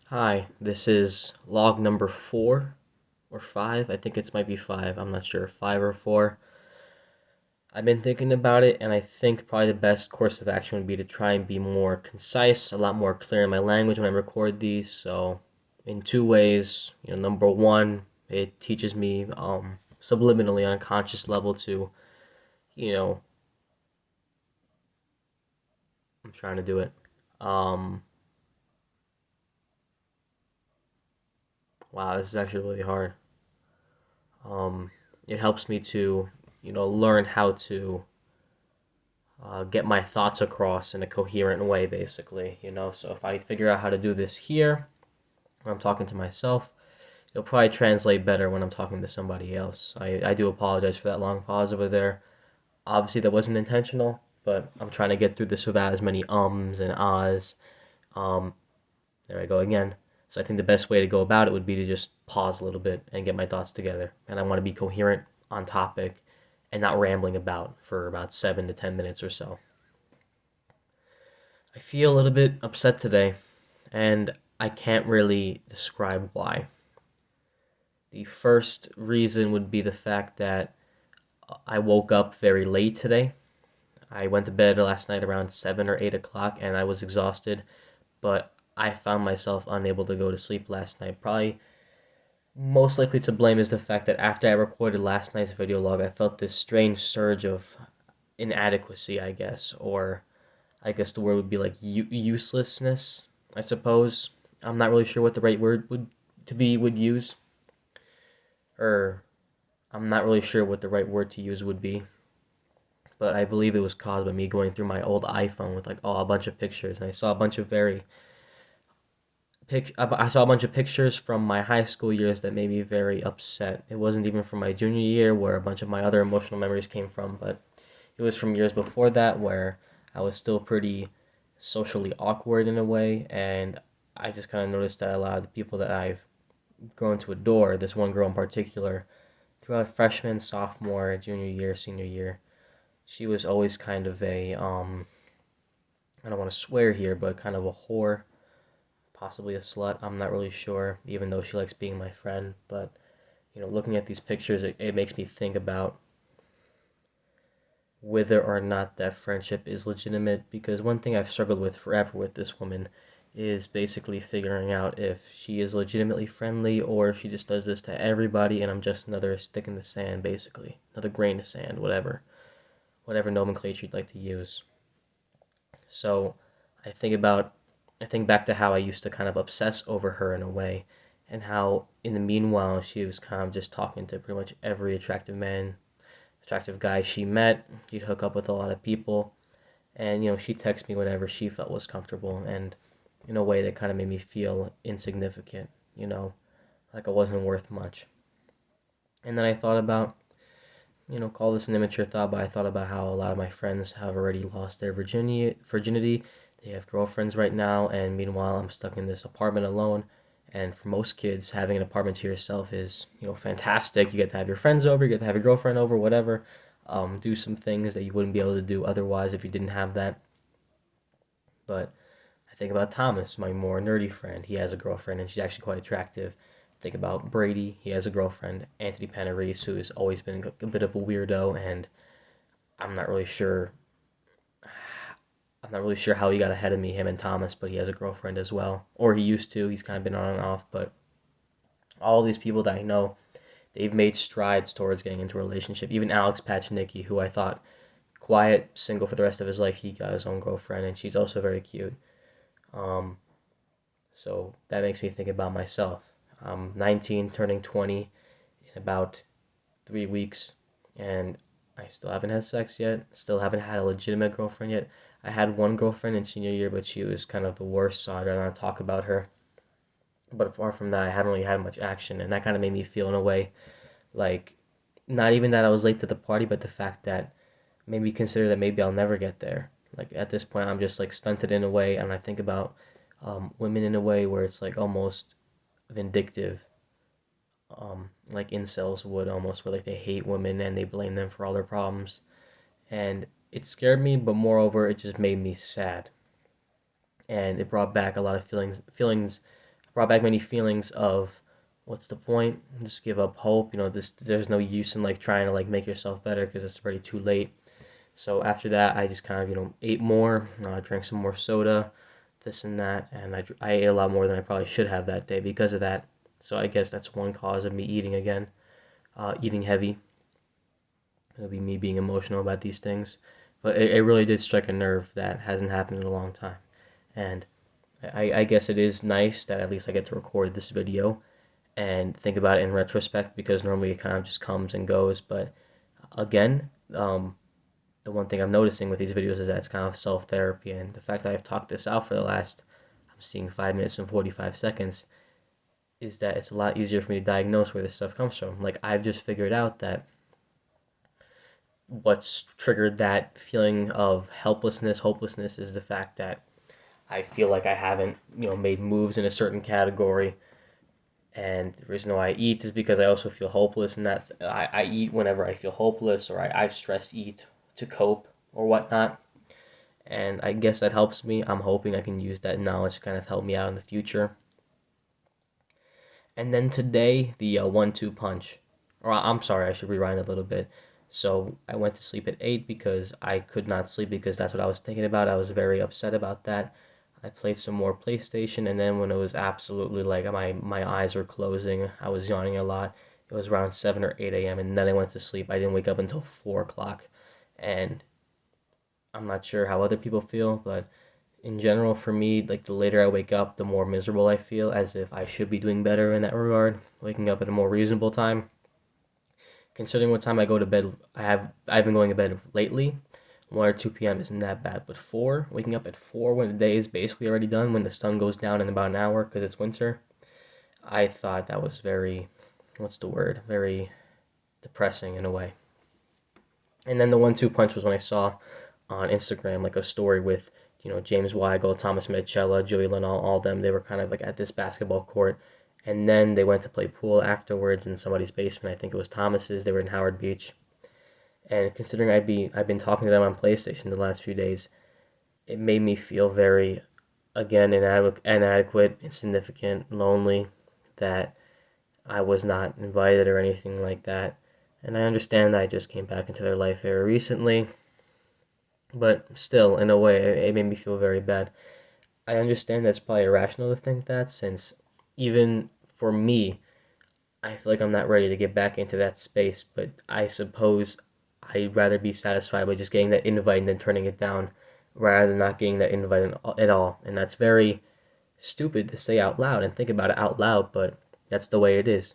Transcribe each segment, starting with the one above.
Hi, this is log number 4 or 5. I think it might be 5. I'm not sure. 5 or 4. I've been thinking about it, and I think probably the best course of action would be to try and be more concise, a lot more clear in my language when I record these. So, in two ways, number one, it teaches me subliminally on a conscious level to, you know, I'm trying to do it. Um, wow, this is actually really hard. Um, it helps me to, learn how to get my thoughts across in a coherent way, basically. So if I figure out how to do this here when I'm talking to myself, it'll probably translate better when I'm talking to somebody else. I do apologize for that long pause over there. Obviously, that wasn't intentional, but I'm trying to get through this without as many ums and ahs. Um, there I go again. So I think the best way to go about it would be to just pause a little bit and get my thoughts together. And I want to be coherent on topic and not rambling about for about 7 to 10 minutes or so. I feel a little bit upset today, and I can't really describe why. The first reason would be the fact that I woke up very late today. I went to bed last night around 7 or 8 o'clock and I was exhausted, but I found myself unable to go to sleep last night. Probably most likely to blame is the fact that after I recorded last night's video log, I felt this strange surge of inadequacy, I guess, or I guess the word would be like uselessness, I suppose. I'm not really sure what the right word would use, or I'm not really sure what the right word to use would be, but I believe it was caused by me going through my old iPhone with like a bunch of pictures, and I saw a bunch of I saw a bunch of pictures from my high school years that made me very upset. It wasn't even from my junior year where a bunch of my other emotional memories came from, but it was from years before that where I was still pretty socially awkward in a way, and I just kind of noticed that a lot of the people that I've grown to adore, this one girl in particular, throughout freshman, sophomore, junior year, senior year, she was always kind of a I don't want to swear here, but kind of a whore, possibly a slut. I'm not really sure, even though she likes being my friend. But looking at these pictures, it makes me think about whether or not that friendship is legitimate. Because one thing I've struggled with forever with this woman is basically figuring out if she is legitimately friendly or if she just does this to everybody and I'm just another stick in the sand, basically. Another grain of sand, whatever nomenclature you'd like to use. So I think about I think back to how I used to kind of obsess over her in a way, and how in the meanwhile she was kind of just talking to pretty much every attractive guy she met. She'd hook up with a lot of people, and she'd text me whenever she felt was comfortable, and in a way that kind of made me feel insignificant, like I wasn't worth much. And then I thought about, call this an immature thought, but I thought about how a lot of my friends have already lost their virginity. They have girlfriends right now, and meanwhile, I'm stuck in this apartment alone. And for most kids, having an apartment to yourself is, fantastic. You get to have your friends over, you get to have your girlfriend over, whatever. Do some things that you wouldn't be able to do otherwise if you didn't have that. But I think about Thomas, my more nerdy friend. He has a girlfriend, and she's actually quite attractive. Think about Brady. He has a girlfriend, Anthony Panarese, who has always been a bit of a weirdo, and I'm not really sure. I'm not really sure how he got ahead of me, him and Thomas, but he has a girlfriend as well, or he used to. He's kind of been on and off, but all these people that I know, they've made strides towards getting into a relationship. Even Alex Pachnicki, who I thought quiet, single for the rest of his life, he got his own girlfriend, and she's also very cute. Um, so that makes me think about myself. I'm 19, turning 20 in about 3 weeks, and I still haven't had sex yet. Still haven't had a legitimate girlfriend yet. I had one girlfriend in senior year, but she was kind of the worst, so I don't want to talk about her. But apart from that, I haven't really had much action, and that kind of made me feel in a way like not even that I was late to the party, but the fact that made me consider that maybe I'll never get there. Like at this point, I'm just like stunted in a way, and I think about women in a way where it's like almost vindictive, like incels would almost, where like they hate women and they blame them for all their problems. And it scared me, but moreover, it just made me sad, and it brought back a lot of feelings brought back many feelings of what's the point? Just give up hope. There's no use in like trying to like make yourself better because it's already too late. So after that, I just kind of ate more, drank some more soda, this and that, and I ate a lot more than I probably should have that day because of that. So I guess that's one cause of me eating again, eating heavy. It'll be me being emotional about these things, but it really did strike a nerve that hasn't happened in a long time, and I guess it is nice that at least I get to record this video and think about it in retrospect because normally it kind of just comes and goes. But again, the one thing I'm noticing with these videos is that it's kind of self-therapy, and the fact that I've talked this out for the last, I'm seeing 5 minutes and 45 seconds, is that it's a lot easier for me to diagnose where this stuff comes from. Like, I've just figured out that what's triggered that feeling of helplessness, hopelessness, is the fact that I feel like I haven't, made moves in a certain category. And the reason why I eat is because I also feel hopeless, and I eat whenever I feel hopeless, or I stress eat to cope or whatnot. And I guess that helps me. I'm hoping I can use that knowledge to kind of help me out in the future. And then today, the 1-2 punch. Or I'm sorry, I should rewind a little bit. So I went to sleep at 8 because I could not sleep because that's what I was thinking about. I was very upset about that. I played some more PlayStation, and then when it was absolutely like my eyes were closing, I was yawning a lot. It was around 7 or 8 a.m., and then I went to sleep. I didn't wake up until 4 o'clock. And I'm not sure how other people feel, but in general, for me, like the later I wake up, the more miserable I feel, as if I should be doing better in that regard, waking up at a more reasonable time. Considering what time I go to bed, I've been going to bed lately. 1 or 2 p.m. isn't that bad, but 4, waking up at 4 when the day is basically already done, when the sun goes down in about an hour because it's winter, I thought that was very, what's the word? Very depressing in a way. And then the 1-2 punch was when I saw on Instagram like a story with James Weigel, Thomas Medchella, Joey Linnell, all them. They were kind of like at this basketball court, and then they went to play pool afterwards in somebody's basement. I think it was Thomas's. They were in Howard Beach, and considering I've been talking to them on PlayStation the last few days, it made me feel very, again, inadequate, insignificant, lonely, that I was not invited or anything like that. And I understand that I just came back into their life very recently, but still, in a way, it made me feel very bad. I understand that's probably irrational to think that, since even for me, I feel like I'm not ready to get back into that space, but I suppose I'd rather be satisfied with just getting that invite and then turning it down rather than not getting that invite at all. And that's very stupid to say out loud and think about it out loud, but that's the way it is.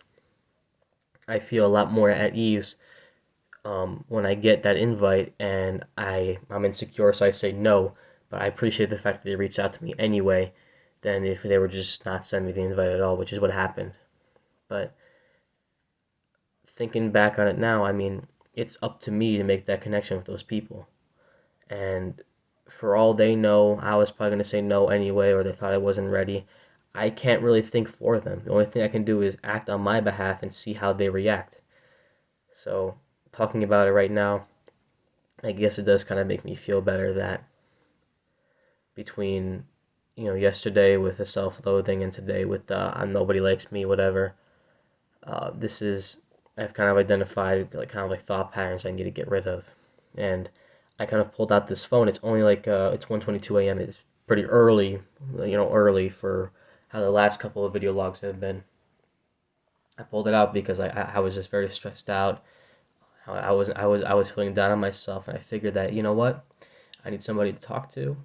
I feel a lot more at ease when I get that invite and I'm insecure, so I say no. But I appreciate the fact that they reached out to me anyway, than if they were just not sending me the invite at all, which is what happened. But thinking back on it now, I mean, it's up to me to make that connection with those people. And for all they know, I was probably going to say no anyway, or they thought I wasn't ready. I can't really think for them. The only thing I can do is act on my behalf and see how they react. So, talking about it right now, I guess it does kind of make me feel better that between, yesterday with the self-loathing and today with the nobody likes me, whatever, this is, I've kind of identified like kind of like thought patterns I need to get rid of. And I kind of pulled out this phone. It's only like it's 1:22 a.m. It's pretty early, early for how the last couple of video logs have been. I pulled it out because I was just very stressed out. I was feeling down on myself, and I figured that what, I need somebody to talk to,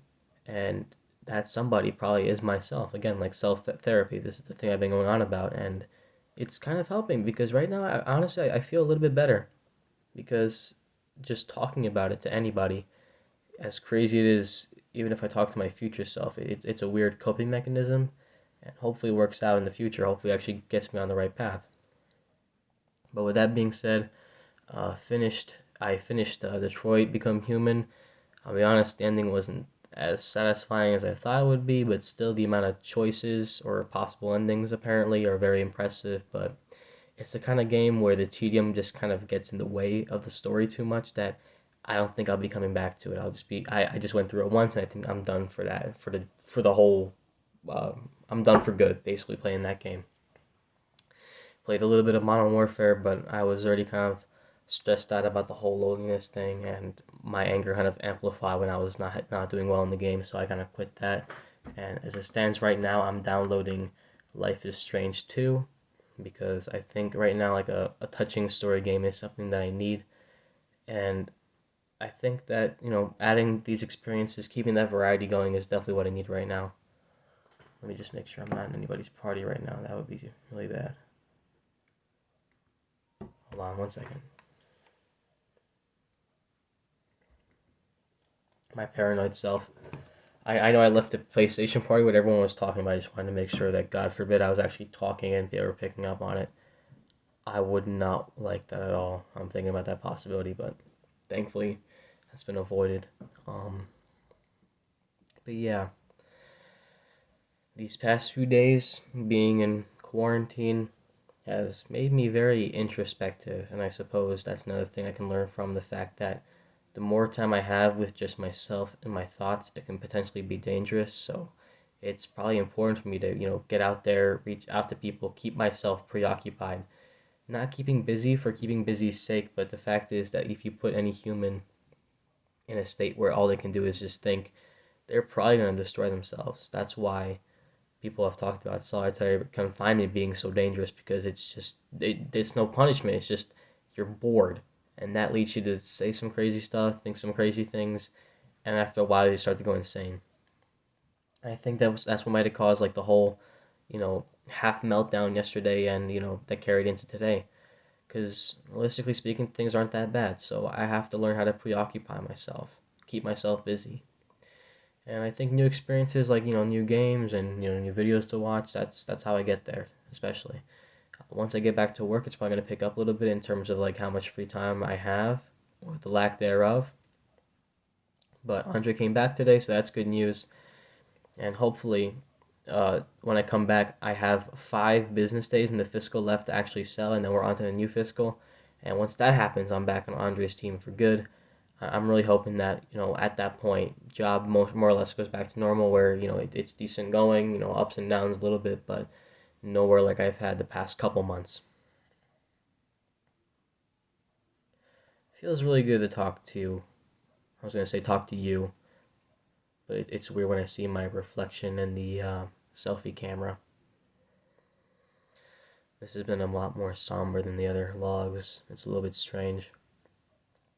and that somebody probably is myself. Again, like self therapy. This is the thing I've been going on about, and it's kind of helping because right now, honestly, I feel a little bit better because just talking about it to anybody, as crazy it is, even if I talk to my future self, it's a weird coping mechanism, and hopefully it works out in the future. Hopefully, it actually gets me on the right path. But with that being said, I finished Detroit Become Human. I'll be honest, the ending wasn't as satisfying as I thought it would be, but still the amount of choices or possible endings apparently are very impressive. But it's the kind of game where the tedium just kind of gets in the way of the story too much that I don't think I'll be coming back to it. I just went through it once, and I think I'm done for that for the whole I'm done for good, basically playing that game. Played a little bit of Modern Warfare, but I was already kind of stressed out about the whole loneliness thing, and my anger kind of amplified when I was not doing well in the game, so I kind of quit that. And as it stands right now, I'm downloading Life is Strange 2 because I think right now like a touching story game is something that I need, and I think that, adding these experiences, keeping that variety going is definitely what I need right now. Let me just make sure I'm not in anybody's party right now. That would be really bad. Hold on one second. My paranoid self. I know I left the PlayStation party what everyone was talking about. I just wanted to make sure that, God forbid, I was actually talking and they were picking up on it. I would not like that at all. I'm thinking about that possibility, but thankfully that's been avoided. Um, but yeah, these past few days being in quarantine has made me very introspective, and I suppose that's another thing I can learn from the fact that the more time I have with just myself and my thoughts, it can potentially be dangerous. So it's probably important for me to, get out there, reach out to people, keep myself preoccupied. Not keeping busy for keeping busy's sake, but the fact is that if you put any human in a state where all they can do is just think, they're probably going to destroy themselves. That's why people have talked about solitary confinement being so dangerous because it's no punishment. It's just you're bored, and that leads you to say some crazy stuff, think some crazy things, and after a while you start to go insane. I think that's what might have caused like the whole, half meltdown yesterday, and that carried into today. Because realistically speaking, things aren't that bad. So I have to learn how to preoccupy myself, keep myself busy. And I think new experiences like, new games and, new videos to watch, that's how I get there, especially. Once I get back to work, it's probably going to pick up a little bit in terms of like how much free time I have or the lack thereof. But Andre came back today, so that's good news. And hopefully, when I come back, I have 5 business days in the fiscal left to actually sell, and then we're on to the new fiscal. And once that happens, I'm back on Andre's team for good. I'm really hoping that, at that point, job more or less goes back to normal where, it's decent going, ups and downs a little bit, but nowhere like I've had the past couple months. Feels really good to talk to, I was going to say talk to you, but it's weird when I see my reflection in the selfie camera. This has been a lot more somber than the other logs. It's a little bit strange.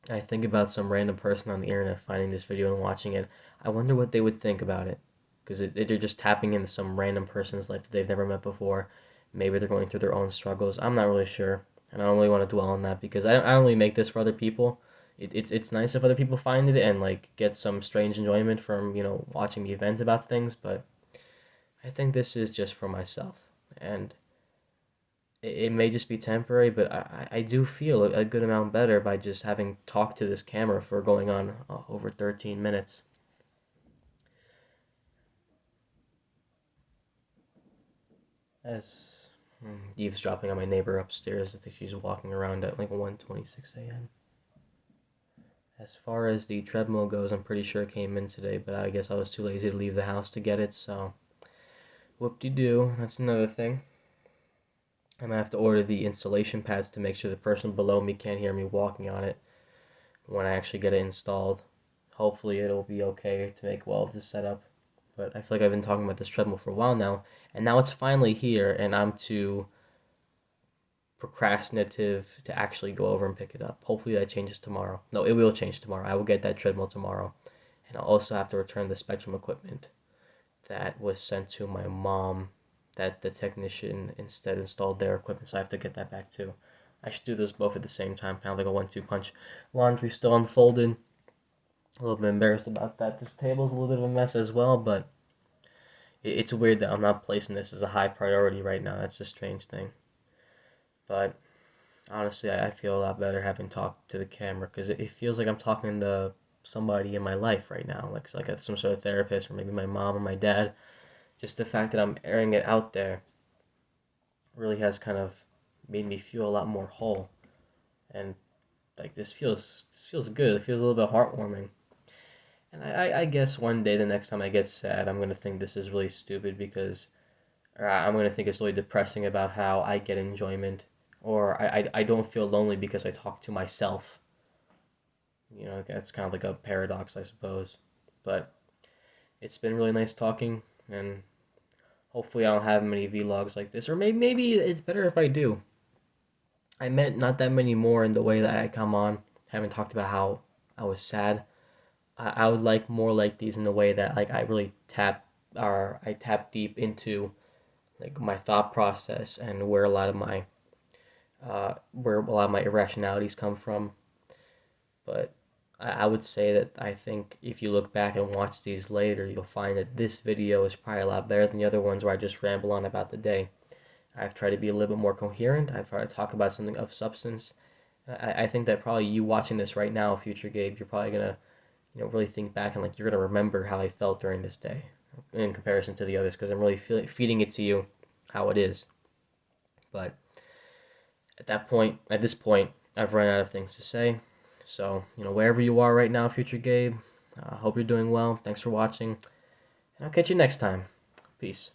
I think about some random person on the internet finding this video and watching it. I wonder what they would think about it. Because they're just tapping into some random person's life that they've never met before. Maybe they're going through their own struggles. I'm not really sure. And I don't really want to dwell on that because I don't really make this for other people. It's nice if other people find it and like get some strange enjoyment from, watching me vent about things, but I think this is just for myself. And it may just be temporary, but I do feel a good amount better by just having talked to this camera for going on over 13 minutes. As eavesdropping on my neighbor upstairs, I think she's walking around at like 1:26 a.m. As far as the treadmill goes, I'm pretty sure it came in today, but I guess I was too lazy to leave the house to get it, so whoop-de-doo, that's another thing. I'm gonna have to order the installation pads to make sure the person below me can't hear me walking on it when I actually get it installed. Hopefully it'll be okay to make well of the setup. But I feel like I've been talking about this treadmill for a while now, and now it's finally here, and I'm too procrastinative to actually go over and pick it up. Hopefully that changes tomorrow. No, it will change tomorrow. I will get that treadmill tomorrow. And I'll also have to return the Spectrum equipment that was sent to my mom that the technician instead installed their equipment, so I have to get that back too. I should do those both at the same time, kind of like a 1-2 punch. Laundry still unfolded. A little bit embarrassed about that. This table's a little bit of a mess as well, but it's weird that I'm not placing this as a high priority right now. That's a strange thing. But honestly, I feel a lot better having talked to the camera because it feels like I'm talking to somebody in my life right now, like some sort of therapist or maybe my mom or my dad. Just the fact that I'm airing it out there really has kind of made me feel a lot more whole, and like this feels good. It feels a little bit heartwarming. And I guess one day, the next time I get sad, I'm gonna think this is really stupid because, or I'm gonna think it's really depressing about how I get enjoyment, or I don't feel lonely because I talk to myself. You know, that's kind of like a paradox, I suppose. But it's been really nice talking, and hopefully I don't have many vlogs like this, or maybe it's better if I do. I meant not that many more in the way that I come on, haven't talked about how I was sad. I would like more like these in the way that like I really tap deep into like my thought process and where a lot of my irrationalities come from. But I would say that I think if you look back and watch these later, you'll find that this video is probably a lot better than the other ones where I just ramble on about the day. I've tried to be a little bit more coherent. I've tried to talk about something of substance. I think that probably you watching this right now, future Gabe, you're probably gonna really think back and like you're gonna remember how I felt during this day in comparison to the others because I'm really feeding it to you how it is. But at this point, I've run out of things to say. So wherever you are right now, future Gabe, I hope you're doing well. Thanks for watching, and I'll catch you next time. Peace.